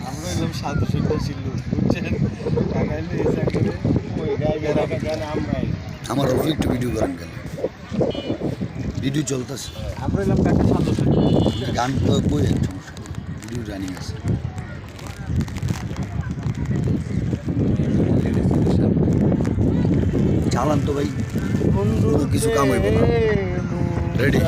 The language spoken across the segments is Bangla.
আমরা এলাম সাধু শিক্ষা ছিল বুঝছেন টাকা এলে এসে করে ওই গায়ে গান আমরাই আমার ওপর একটু ভিডিও করেন কেন ভিডিও চলতেছে আমরা এলাম কাকে সাধু গান তো বই ভিডিও রানিং আছে চালান তো ভাই কিছু কাম হইব না রেডি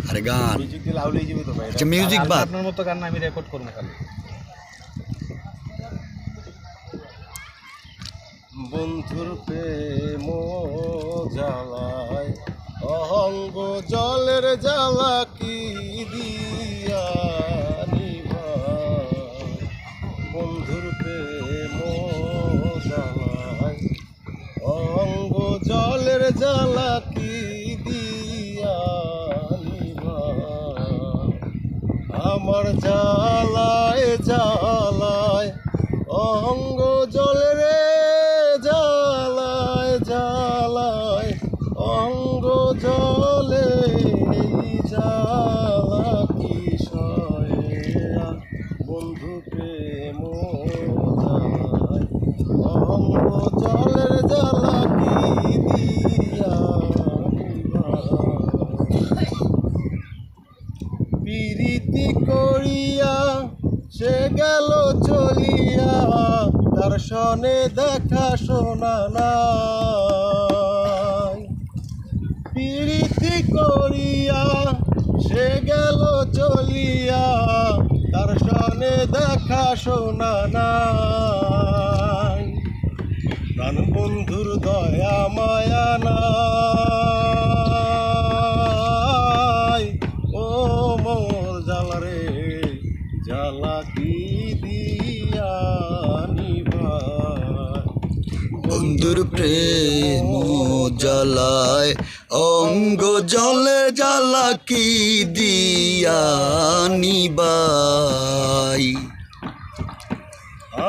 আরে গান মিউজিক দিলে আউলেই যাবে তো ভাই আচ্ছা মিউজিক বাদ আপনার মতো গান আমি রেকর্ড করব খালি বন্ধুর প্রেম জ্বালায় অহঙ্গ জলের জ্বালা কি দিয়া নিভাই বন্ধুর প্রেম জ্বালায় অহঙ্গ জলের জ্বালা কি দিয়া নিভাই আমার জ্বালায় জ্বালায় অহঙ্গ জলের জ্বালায় জ্বালায় অঙ্গ জলে জ্বালা কিশয়া বন্ধু প্রেম জ্বালায় অঙ্গ জলের জ্বালা কি দিয়া প্রীতি করিয়া সে গেল চলিয়া তার সনে দেখা শোনা নাই প্রীতি করিয়া সে গেল চলিয়া তার সনে দেখা শোনা নাই প্রাণ বন্ধুর দয়া মায়া নাই ও মোর জ্বালা রে জ্বালা কি দিয়া নিভাই বন্ধুর প্রেম জ্বালায় অঙ্গ জলে জ্বালা কি দিয়া নিবাই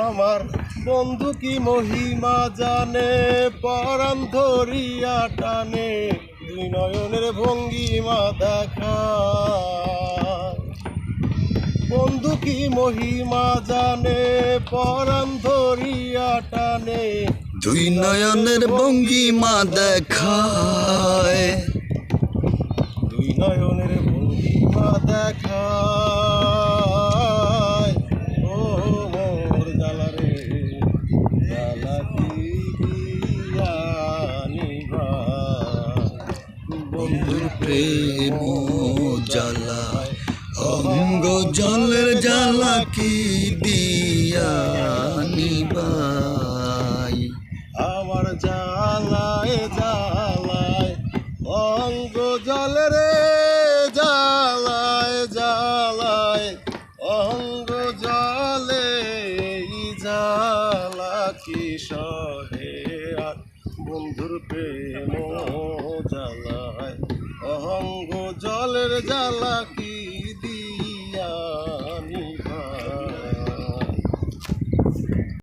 আমার বন্ধু কি মহিমা জানে পরাণ ধরিয়া টানে দুই নয়নের ভঙ্গিমা দেখা বন্ধু কি মহিমা জানে পরাণ ধরিয়া টানে দুই নয়নের ভঙ্গিমা দেখায় দুই নয়নের ভঙ্গিমা দেখায় ও মোর জ্বালা রে জ্বালা কি দিয়া নিভাই বন্ধুর প্রেম জ্বালায় অঙ্গ জলের জ্বালা কি দিয়া নিবাই আমার জ্বালায় জ্বালায় অঙ্গ জলের জ্বালায় জ্বালায় অঙ্গ জলে জ্বালা কি সহে আর বন্ধুর প্রেম জ্বালায় অঙ্গ জলের জ্বালা কি